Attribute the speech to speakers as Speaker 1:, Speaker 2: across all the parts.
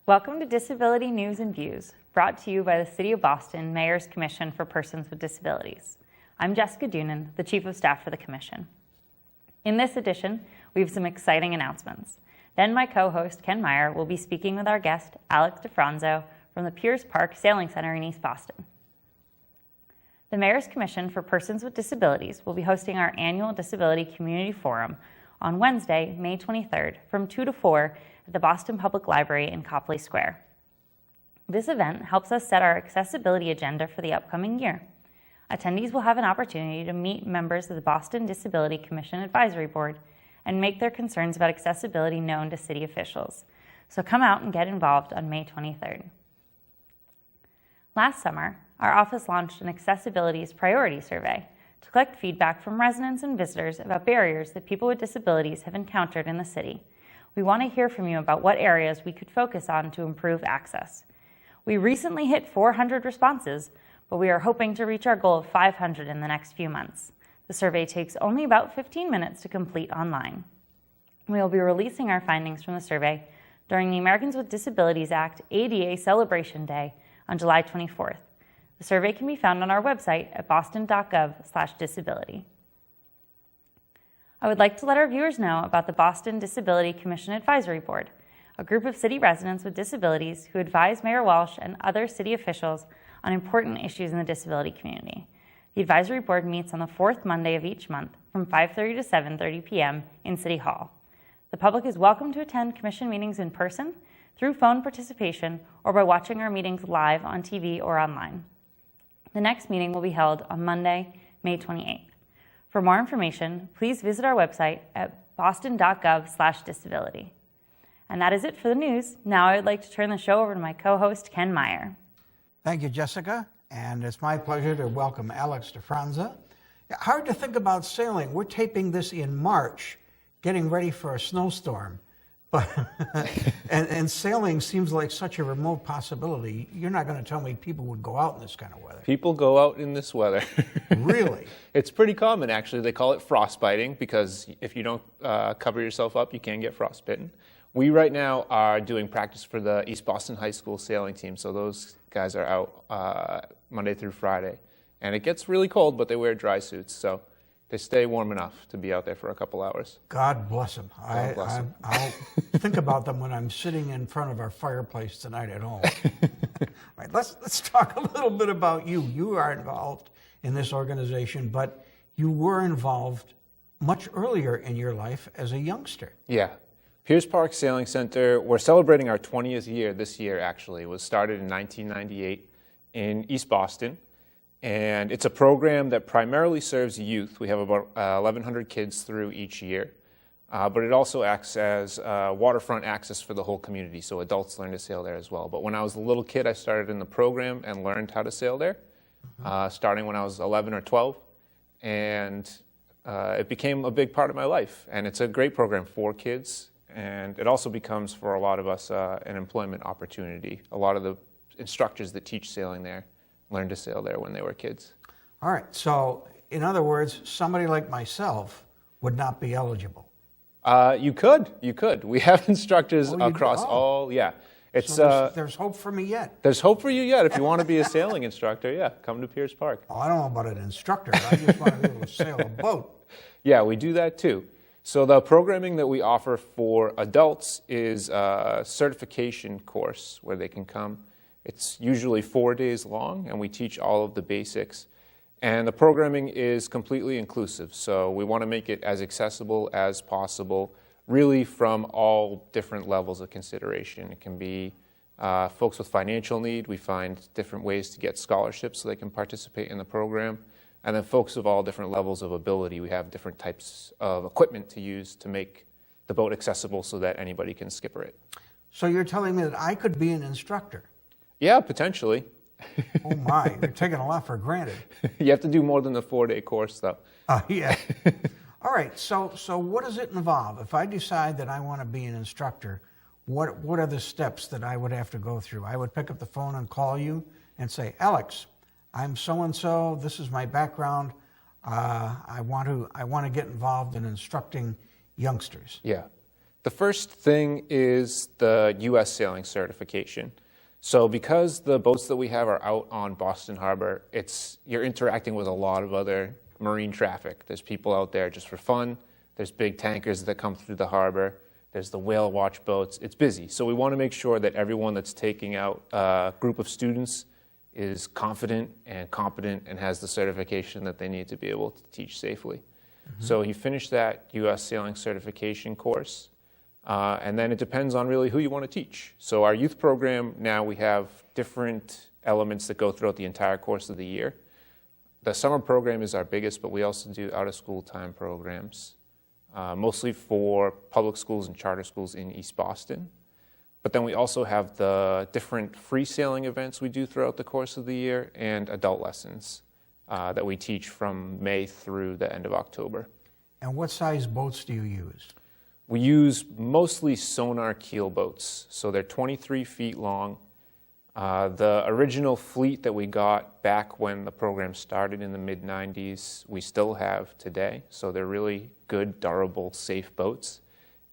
Speaker 1: Welcome to Disability News and Views, brought to you by the City of Boston Mayor's Commission for Persons with Disabilities. I'm Jessica Doonan, the Chief of Staff for the Commission. In this edition, we have some exciting announcements. Then my co-host, Ken Meyer, will be speaking with our guest, Alex DeFranzo, from the Piers Park Sailing Center in East Boston. The Mayor's Commission for Persons with Disabilities will be hosting our annual Disability Community Forum on Wednesday, May 23rd, from 2 to 4 at the Boston Public Library in Copley Square. This event helps us set our accessibility agenda for the upcoming year. Attendees will have an opportunity to meet members of the Boston Disability Commission Advisory Board and make their concerns about accessibility known to city officials. So come out and get involved on May 23rd. Last summer, our office launched an Accessibilities Priority Survey to collect feedback from residents and visitors about barriers that people with disabilities have encountered in the city. We want to hear from you about what areas we could focus on to improve access. We recently hit 400 responses, but we are hoping to reach our goal of 500 in the next few months. The survey takes only about 15 minutes to complete online. We will be releasing our findings from the survey during the Americans with Disabilities Act ADA Celebration Day on July 24th. The survey can be found on our website at boston.gov/disability. I would like to let our viewers know about the Boston Disability Commission Advisory Board, a group of city residents with disabilities who advise Mayor Walsh and other city officials on important issues in the disability community. The advisory board meets on the fourth Monday of each month from 5:30 to 7:30 p.m. in City Hall. The public is welcome to attend commission meetings in person, through phone participation, or by watching our meetings live on TV or online. The next meeting will be held on Monday, May 28th. For more information, please visit our website at boston.gov/disability. And that is it for the news. Now I would like to turn the show over to my co-host, Ken Meyer.
Speaker 2: Thank you, Jessica, and it's my pleasure to welcome Alex DeFranzo. Hard to think about sailing. We're taping this in March, getting ready for a snowstorm, but and sailing seems like such a remote possibility. You're not going to tell me people would go out in this kind of weather.
Speaker 3: People go out in this weather.
Speaker 2: Really?
Speaker 3: It's pretty common, actually. They call it frostbiting because if you don't cover yourself up, you can get frostbitten. We right now are doing practice for the East Boston High School sailing team, so those guys are out Monday through Friday. And it gets really cold, but they wear dry suits, so they stay warm enough to be out there for a couple hours.
Speaker 2: God bless them. I'll think about them when I'm sitting in front of our fireplace tonight at home. Right, let's talk a little bit about you. You are involved in this organization, but you were involved much earlier in your life as a youngster.
Speaker 3: Yeah. Piers Park Sailing Center, we're celebrating our 20th year this year, actually. It was started in 1998 in East Boston. And it's a program that primarily serves youth. We have about 1,100 kids through each year. But it also acts as waterfront access for the whole community, so adults learn to sail there as well. But when I was a little kid, I started in the program and learned how to sail there, starting when I was 11 or 12. And it became a big part of my life. And it's a great program for kids. And it also becomes, for a lot of us, an employment opportunity. A lot of the instructors that teach sailing there learned to sail there when they were kids.
Speaker 2: All right. So, in other words, somebody like myself would not be eligible.
Speaker 3: You could. We have instructors across all. Yeah. It's
Speaker 2: so there's hope for me yet.
Speaker 3: There's hope for you yet. If you want to be a sailing instructor, yeah, come to Piers Park.
Speaker 2: Oh, I don't know about an instructor. I just want to be able to sail a boat.
Speaker 3: Yeah, we do that too. So the programming that we offer for adults is a certification course where they can come. It's usually 4 days long, and we teach all of the basics. And the programming is completely inclusive, so we want to make it as accessible as possible, really from all different levels of consideration. It can be folks with financial need. We find different ways to get scholarships so they can participate in the program. And then folks of all different levels of ability. We have different types of equipment to use to make the boat accessible so that anybody can skipper it.
Speaker 2: So you're telling me that I could be an instructor?
Speaker 3: Yeah, potentially.
Speaker 2: Oh my, you're taking a lot for granted.
Speaker 3: You have to do more than the 4-day course, though.
Speaker 2: Yeah. All right, so what does it involve? If I decide that I want to be an instructor, what are the steps that I would have to go through? I would pick up the phone and call you and say, Alex, I'm so-and-so, this is my background, I want to get involved in instructing youngsters.
Speaker 3: Yeah. The first thing is the U.S. sailing certification. So because the boats that we have are out on Boston Harbor, you're interacting with a lot of other marine traffic. There's people out there just for fun. There's big tankers that come through the harbor. There's the whale watch boats. It's busy. So we want to make sure that everyone that's taking out a group of students is confident and competent and has the certification that they need to be able to teach safely. So you finish that U.S. sailing certification course, and then it depends on really who you want to teach. So our youth program, now we have different elements that go throughout the entire course of the year. The summer program is our biggest, but we also do out-of-school time programs, mostly for public schools and charter schools in East Boston. But then we also have the different free sailing events we do throughout the course of the year and adult lessons that we teach from May through the end of October.
Speaker 2: And what size boats do you use?
Speaker 3: We use mostly sonar keel boats, so they're 23 feet long. The original fleet that we got back when the program started in the mid-90s, we still have today, so they're really good, durable, safe boats.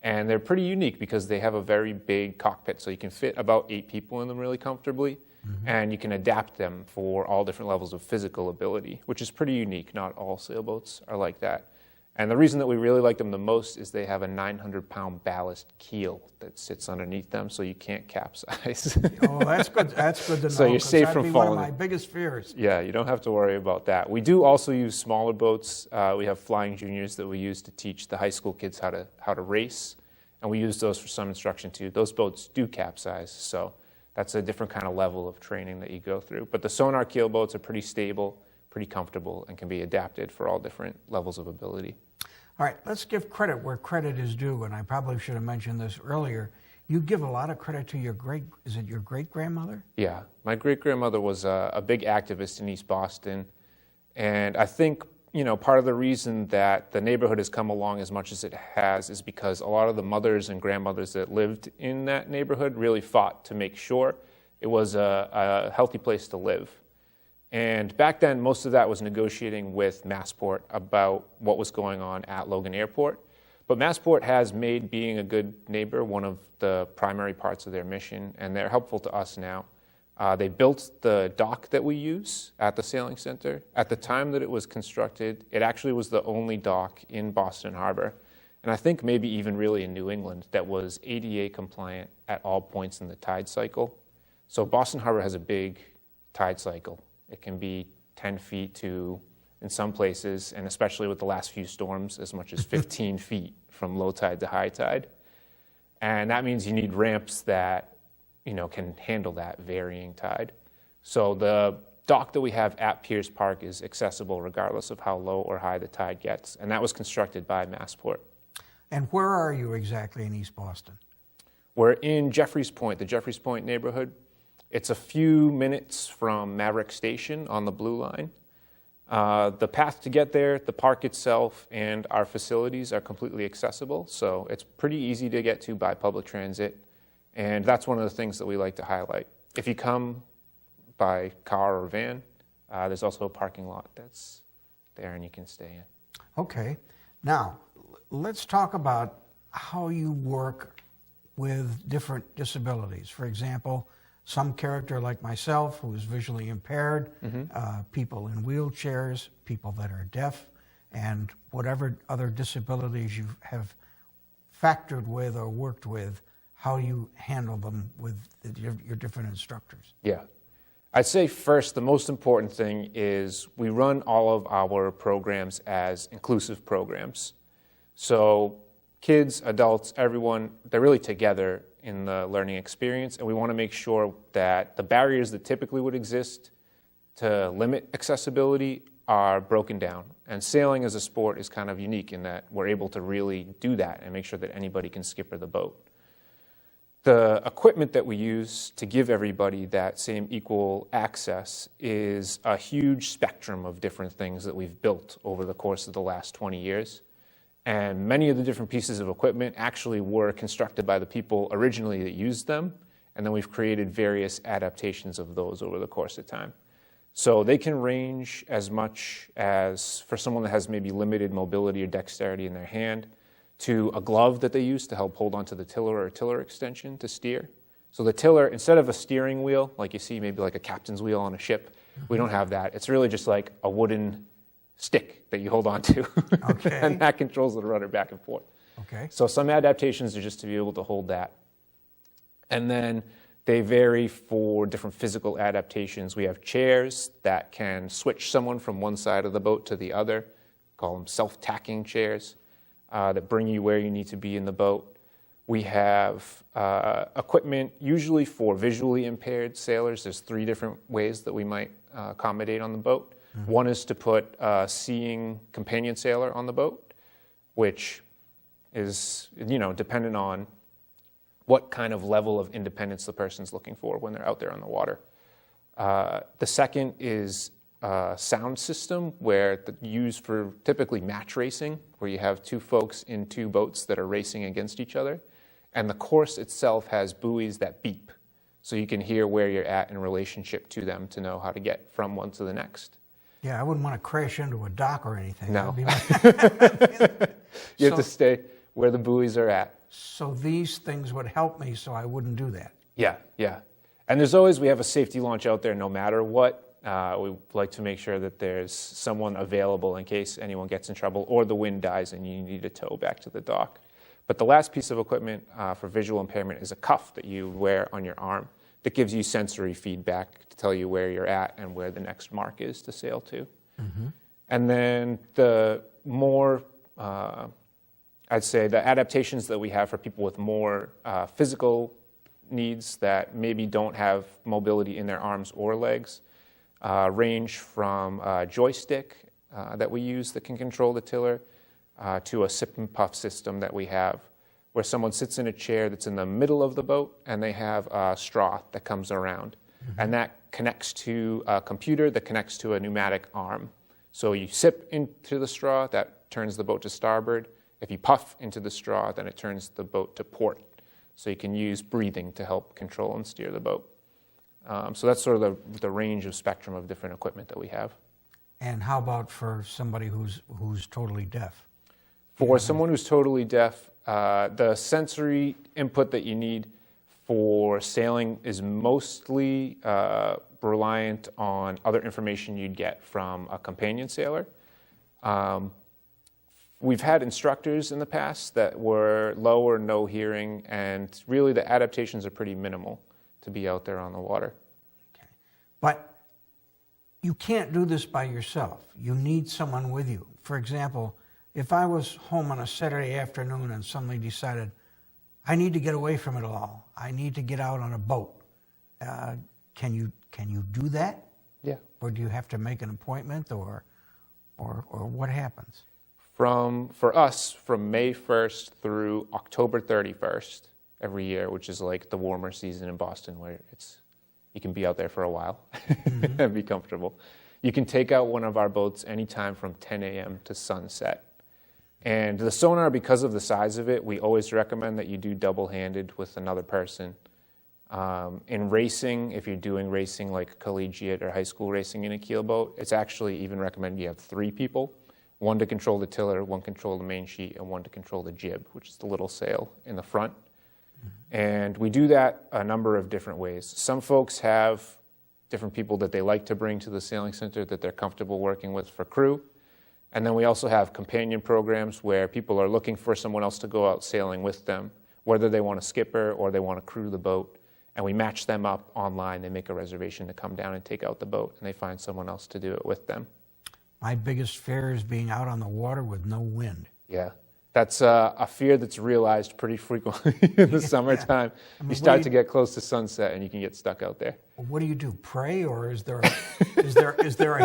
Speaker 3: And they're pretty unique because they have a very big cockpit, so you can fit about 8 people in them really comfortably, and you can adapt them for all different levels of physical ability, which is pretty unique. Not all sailboats are like that. And the reason that we really like them the most is they have a 900-pound ballast keel that sits underneath them, so you can't capsize.
Speaker 2: Oh, that's good. That's good to know.
Speaker 3: So you're
Speaker 2: 'cause
Speaker 3: safe
Speaker 2: that'd
Speaker 3: from
Speaker 2: be
Speaker 3: falling.
Speaker 2: one of my biggest fears.
Speaker 3: Yeah, you don't have to worry about that. We do also use smaller boats. We have flying juniors that we use to teach the high school kids how to race, and we use those for some instruction too. Those boats do capsize, so that's a different kind of level of training that you go through. But the sonar keel boats are pretty stable, pretty comfortable, and can be adapted for all different levels of ability.
Speaker 2: All right, let's give credit where credit is due, and I probably should have mentioned this earlier. You give a lot of credit to your great-grandmother?
Speaker 3: Yeah, my great-grandmother was a big activist in East Boston, and I think, part of the reason that the neighborhood has come along as much as it has is because a lot of the mothers and grandmothers that lived in that neighborhood really fought to make sure it was a healthy place to live. And back then, most of that was negotiating with Massport about what was going on at Logan Airport. But Massport has made being a good neighbor one of the primary parts of their mission, and they're helpful to us now. They built the dock that we use at the sailing center. At the time that it was constructed, it actually was the only dock in Boston Harbor, and I think maybe even really in New England, that was ADA compliant at all points in the tide cycle. So Boston Harbor has a big tide cycle. It can be 10 feet to, in some places, and especially with the last few storms, as much as 15 feet from low tide to high tide. And that means you need ramps that, can handle that varying tide. So the dock that we have at Piers Park is accessible regardless of how low or high the tide gets. And that was constructed by Massport.
Speaker 2: And where are you exactly in East Boston?
Speaker 3: We're in Jeffreys Point, the Jeffreys Point neighborhood. It's a few minutes from Maverick Station on the Blue Line. The path to get there, the park itself, and our facilities are completely accessible, so it's pretty easy to get to by public transit, and that's one of the things that we like to highlight. If you come by car or van, there's also a parking lot that's there and you can stay in.
Speaker 2: Okay. Now, let's talk about how you work with different disabilities. For example, some character like myself who is visually impaired, people in wheelchairs, people that are deaf, and whatever other disabilities you have factored with or worked with, how you handle them with your different instructors.
Speaker 3: Yeah. I'd say first, the most important thing is we run all of our programs as inclusive programs. So kids, adults, everyone, they're really together in the learning experience, and we want to make sure that the barriers that typically would exist to limit accessibility are broken down. And sailing as a sport is kind of unique in that we're able to really do that and make sure that anybody can skipper the boat. The equipment that we use to give everybody that same equal access is a huge spectrum of different things that we've built over the course of the last 20 years. And many of the different pieces of equipment actually were constructed by the people originally that used them, and then we've created various adaptations of those over the course of time. So they can range as much as, for someone that has maybe limited mobility or dexterity in their hand, to a glove that they use to help hold onto the tiller or a tiller extension to steer. So the tiller, instead of a steering wheel, like you see maybe like a captain's wheel on a ship, we don't have that. It's really just like a wooden stick that you hold on to.
Speaker 2: Okay.
Speaker 3: And that controls the rudder back and forth.
Speaker 2: Okay.
Speaker 3: So some adaptations are just to be able to hold that. And then they vary for different physical adaptations. We have chairs that can switch someone from one side of the boat to the other, call them self-tacking chairs, that bring you where you need to be in the boat. We have equipment usually for visually impaired sailors. There's 3 different ways that we might accommodate on the boat. Mm-hmm. One is to put a seeing companion sailor on the boat, which is, dependent on what kind of level of independence the person's looking for when they're out there on the water. The second is a sound system used for typically match racing, where you have 2 folks in 2 boats that are racing against each other. And the course itself has buoys that beep, so you can hear where you're at in relationship to them to know how to get from one to the next.
Speaker 2: Yeah, I wouldn't want to crash into a dock or anything.
Speaker 3: No.
Speaker 2: You
Speaker 3: have to stay where the buoys are at.
Speaker 2: So these things would help me so I wouldn't do that.
Speaker 3: Yeah. And we have a safety launch out there no matter what. We like to make sure that there's someone available in case anyone gets in trouble or the wind dies and you need a tow back to the dock. But the last piece of equipment for visual impairment is a cuff that you wear on your arm that gives you sensory feedback to tell you where you're at and where the next mark is to sail to. Mm-hmm. And then the more, I'd say the adaptations that we have for people with more physical needs that maybe don't have mobility in their arms or legs range from a joystick that we use that can control the tiller to a sip and puff system that we have where someone sits in a chair that's in the middle of the boat and they have a straw that comes around. Mm-hmm. And that connects to a computer that connects to a pneumatic arm. So you sip into the straw, that turns the boat to starboard. If you puff into the straw, then it turns the boat to port. So you can use breathing to help control and steer the boat. So that's sort of the range of spectrum of different equipment that we have.
Speaker 2: And how about for somebody who's totally deaf?
Speaker 3: For someone who's totally deaf, the sensory input that you need for sailing is mostly reliant on other information you'd get from a companion sailor. We've had instructors in the past that were low or no hearing, and really the adaptations are pretty minimal to be out there on the water.
Speaker 2: Okay. But you can't do this by yourself. You need someone with you. For example, if I was home on a Saturday afternoon and suddenly decided, I need to get away from it all, I need to get out on a boat, can you do that?
Speaker 3: Yeah.
Speaker 2: Or do you have to make an appointment, or what happens?
Speaker 3: For us, from May 1st through October 31st every year, which is like the warmer season in Boston where you can be out there for a while mm-hmm. and be comfortable. You can take out one of our boats anytime from 10 a.m. to sunset. And the sonar, because of the size of it, we always recommend that you do double-handed with another person. In racing, if you're doing racing like collegiate or high school racing in a keelboat, it's actually even recommended you have 3 people. 1 to control the tiller, 1 control the main sheet, and 1 to control the jib, which is the little sail in the front. Mm-hmm. And we do that a number of different ways. Some folks have different people that they like to bring to the sailing center that they're comfortable working with for crew. And then we also have companion programs where people are looking for someone else to go out sailing with them, whether they want a skipper or they want to crew the boat. And we match them up online. They make a reservation to come down and take out the boat, and they find someone else to do it with them.
Speaker 2: My biggest fear is being out on the water with no wind.
Speaker 3: Yeah, that's a fear that's realized pretty frequently in the summertime. Yeah. I mean, you start to get close to sunset and you can get stuck out there.
Speaker 2: What do? Pray, or is there a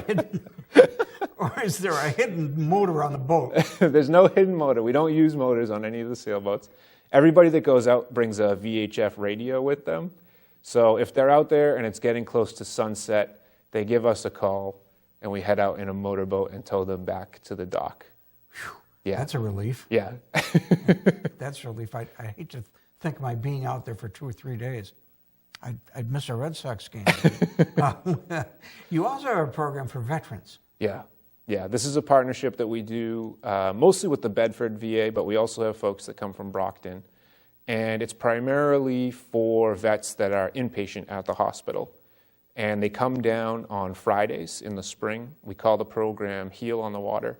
Speaker 2: hidden or is there a hidden motor on the boat?
Speaker 3: There's no hidden motor. We don't use motors on any of the sailboats. Everybody that goes out brings a VHF radio with them. So if they're out there and it's getting close to sunset, they give us a call and we head out in a motorboat and tow them back to the dock.
Speaker 2: Whew. Yeah. That's a relief.
Speaker 3: Yeah.
Speaker 2: That's a relief. I hate to think of my being out there for 2 or 3 days. I'd miss a Red Sox game. You also have a program for veterans.
Speaker 3: Yeah. Yeah, this is a partnership that we do mostly with the Bedford VA, but we also have folks that come from Brockton. And it's primarily for vets that are inpatient at the hospital. And they come down on Fridays in the spring. We call the program Heal on the Water.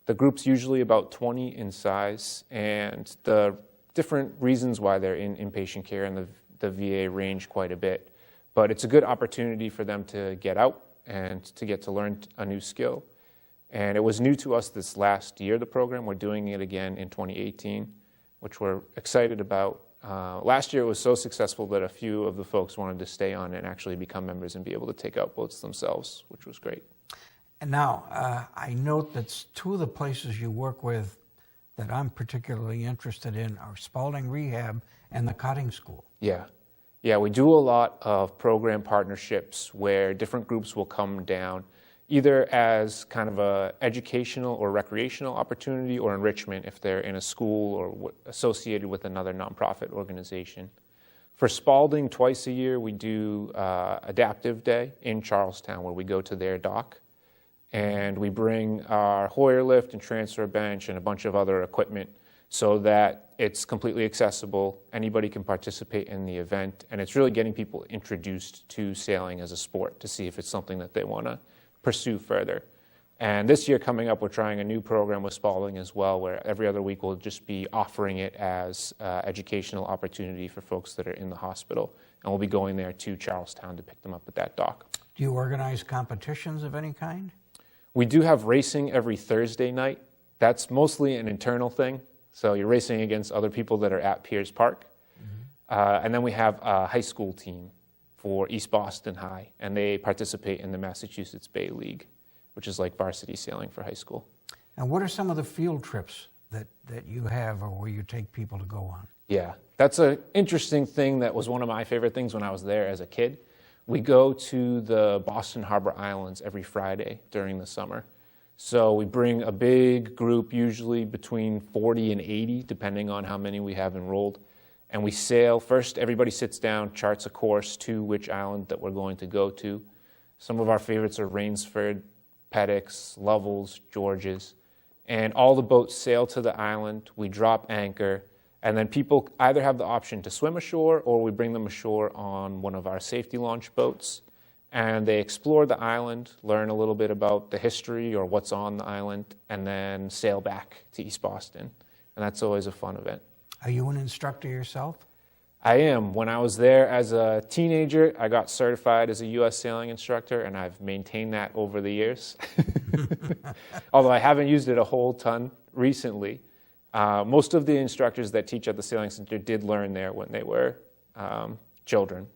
Speaker 3: The group's usually about 20 in size, and the different reasons why they're in inpatient care in the VA range quite a bit. But it's a good opportunity for them to get out and to get to learn a new skill. And it was new to us this last year, the program. We're doing it again in 2018, which we're excited about. Last year it was so successful that a few of the folks wanted to stay on and actually become members and be able to take out boats themselves, which was great.
Speaker 2: And now, I note that two of the places you work with that I'm particularly interested in are Spalding Rehab and the Cutting School.
Speaker 3: Yeah, we do a lot of program partnerships where different groups will come down, either as kind of a educational or recreational opportunity or enrichment if they're in a school or associated with another nonprofit organization. For Spalding, twice a year, we do Adaptive Day in Charlestown, where we go to their dock. And we bring our Hoyer lift and transfer bench and a bunch of other equipment so that it's completely accessible. Anybody can participate in the event. And it's really getting people introduced to sailing as a sport to see if it's something that they want to pursue further. And this year coming up, we're trying a new program with Spalding as well, where every other week we'll just be offering it as educational opportunity for folks that are in the hospital. And we'll be going there to Charlestown to pick them up at that dock.
Speaker 2: Do you organize competitions of any kind?
Speaker 3: We do have racing every Thursday night. That's mostly an internal thing. So you're racing against other people that are at Piers Park. Mm-hmm. And then we have a high school team for East Boston High, and they participate in the Massachusetts Bay League, which is like varsity sailing for high school.
Speaker 2: And what are some of the field trips that you have or where you take people to go on?
Speaker 3: Yeah, that's an interesting thing that was one of my favorite things when I was there as a kid. We go to the Boston Harbor Islands every Friday during the summer. So we bring a big group, usually between 40 and 80, depending on how many we have enrolled. And we sail. First, everybody sits down, charts a course to which island that we're going to go to. Some of our favorites are Rainsford, Pettix, Lovell's, George's. And all the boats sail to the island. We drop anchor. And then people either have the option to swim ashore or we bring them ashore on one of our safety launch boats. And they explore the island, learn a little bit about the history or what's on the island, and then sail back to East Boston. And that's always a fun event.
Speaker 2: Are you an instructor yourself?
Speaker 3: I am. When I was there as a teenager, I got certified as a U.S. sailing instructor, and I've maintained that over the years. Although I haven't used it a whole ton recently. Most of the instructors that teach at the Sailing Center did learn there when they were children.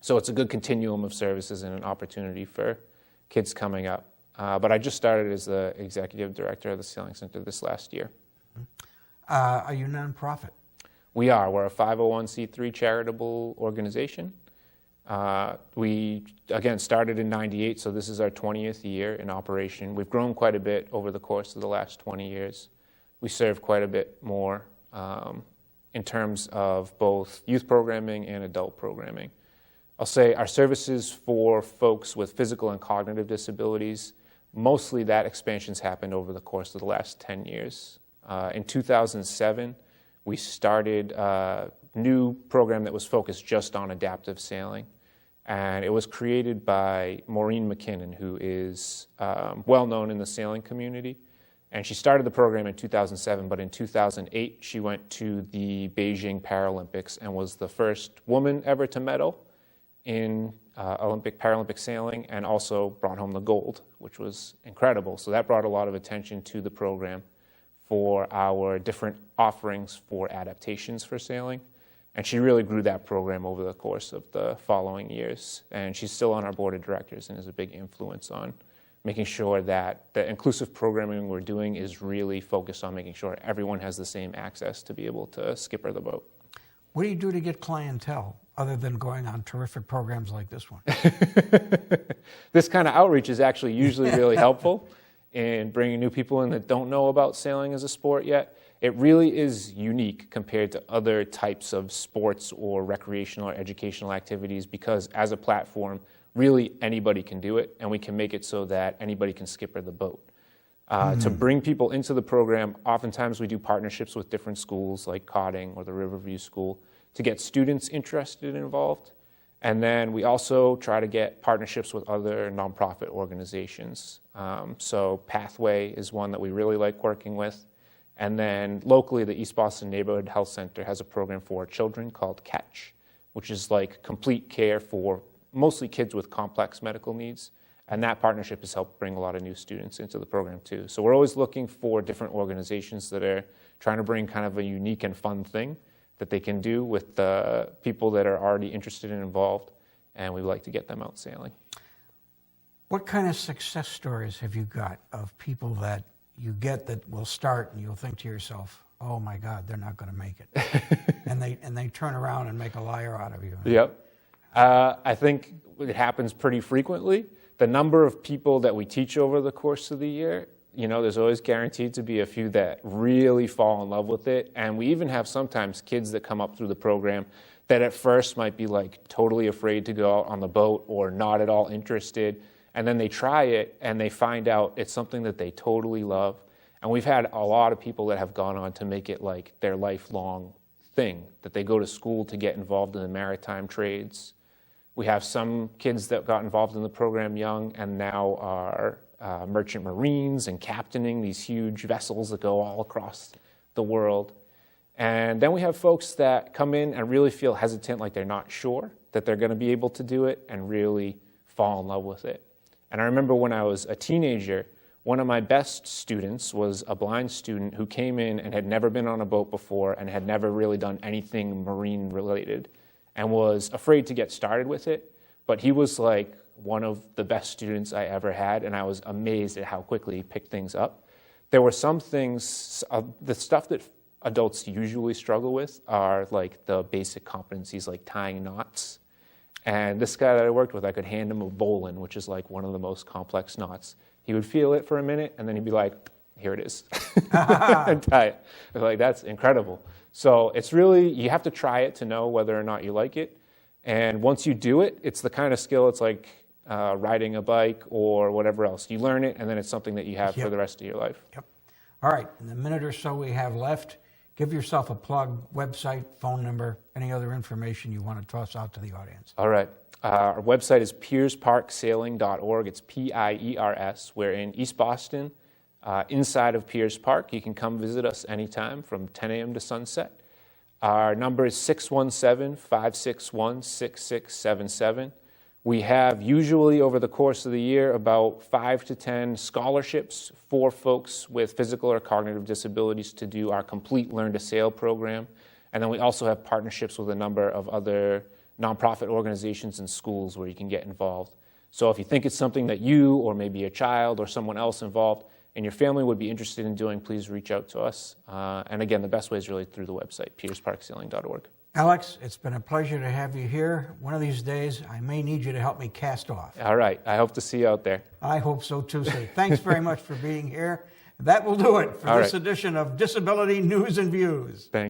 Speaker 3: So it's a good continuum of services and an opportunity for kids coming up. But I just started as the executive director of the Sailing Center this last year.
Speaker 2: Are you nonprofit?
Speaker 3: We are. We're a 501c3 charitable organization. We, again, started in '98, so this is our 20th year in operation. We've grown quite a bit over the course of the last 20 years. We serve quite a bit more in terms of both youth programming and adult programming. I'll say our services for folks with physical and cognitive disabilities, mostly that expansion's happened over the course of the last 10 years. In 2007, we started a new program that was focused just on adaptive sailing. And it was created by Maureen McKinnon, who is well known in the sailing community. And she started the program in 2007, but in 2008, she went to the Beijing Paralympics and was the first woman ever to medal in Paralympic sailing, and also brought home the gold, which was incredible. So that brought a lot of attention to the program for our different offerings for adaptations for sailing. And she really grew that program over the course of the following years. And she's still on our board of directors and is a big influence on making sure that the inclusive programming we're doing is really focused on making sure everyone has the same access to be able to skipper the boat.
Speaker 2: What do you do to get clientele, other than going on terrific programs like this one?
Speaker 3: This kind of outreach is actually usually really helpful in bringing new people in that don't know about sailing as a sport yet. It really is unique compared to other types of sports or recreational or educational activities because as a platform, really anybody can do it, and we can make it so that anybody can skipper the boat. To bring people into the program, oftentimes we do partnerships with different schools like Cotting or the Riverview School to get students interested and involved. And then we also try to get partnerships with other nonprofit organizations. So Pathway is one that we really like working with. And then locally, the East Boston Neighborhood Health Center has a program for children called Catch, which is like complete care for mostly kids with complex medical needs. And that partnership has helped bring a lot of new students into the program too. So we're always looking for different organizations that are trying to bring kind of a unique and fun thing that they can do with the people that are already interested and involved. And we like to get them out sailing.
Speaker 2: What kind of success stories have you got of people that you get that will start and you'll think to yourself, oh my God, they're not going to make it. and they turn around and make a liar out of you.
Speaker 3: Yep. I think it happens pretty frequently. The number of people that we teach over the course of the year, you know, there's always guaranteed to be a few that really fall in love with it. And we even have sometimes kids that come up through the program that at first might be like totally afraid to go out on the boat or not at all interested. And then they try it and they find out it's something that they totally love. And we've had a lot of people that have gone on to make it like their lifelong thing, that they go to school to get involved in the maritime trades. We have some kids that got involved in the program young and now are merchant marines and captaining these huge vessels that go all across the world. And then we have folks that come in and really feel hesitant, like they're not sure that they're going to be able to do it and really fall in love with it. And I remember when I was a teenager, one of my best students was a blind student who came in and had never been on a boat before and had never really done anything marine related and was afraid to get started with it. But he was like one of the best students I ever had, and I was amazed at how quickly he picked things up. There were some things, the stuff that adults usually struggle with are like the basic competencies like tying knots. And this guy that I worked with, I could hand him a bowline, which is like one of the most complex knots. He would feel it for a minute, and then he'd be like, here it is, and tie it. I was like, that's incredible. So it's really, you have to try it to know whether or not you like it. And once you do it, it's the kind of skill, it's like riding a bike or whatever else. You learn it, and then it's something that you have for the rest of your life.
Speaker 2: Yep. All right, in the minute or so we have left, give yourself a plug, website, phone number, any other information you want to toss out to the audience.
Speaker 3: All right. Our website is piersparksailing.org. It's Piers. We're in East Boston, inside of Piers Park. You can come visit us anytime from 10 a.m. to sunset. Our number is 617-561-6677. We have usually over the course of the year about 5 to 10 scholarships for folks with physical or cognitive disabilities to do our complete Learn to Sail program. And then we also have partnerships with a number of other nonprofit organizations and schools where you can get involved. So if you think it's something that you or maybe a child or someone else involved in your family would be interested in doing, please reach out to us. And again, the best way is really through the website, piersparksailing.org.
Speaker 2: Alex, it's been a pleasure to have you here. One of these days, I may need you to help me cast off.
Speaker 3: All right. I hope to see you out there.
Speaker 2: I hope so too, sir. Thanks very much for being here. That will do it for this edition of Disability News and Views.
Speaker 3: Thanks.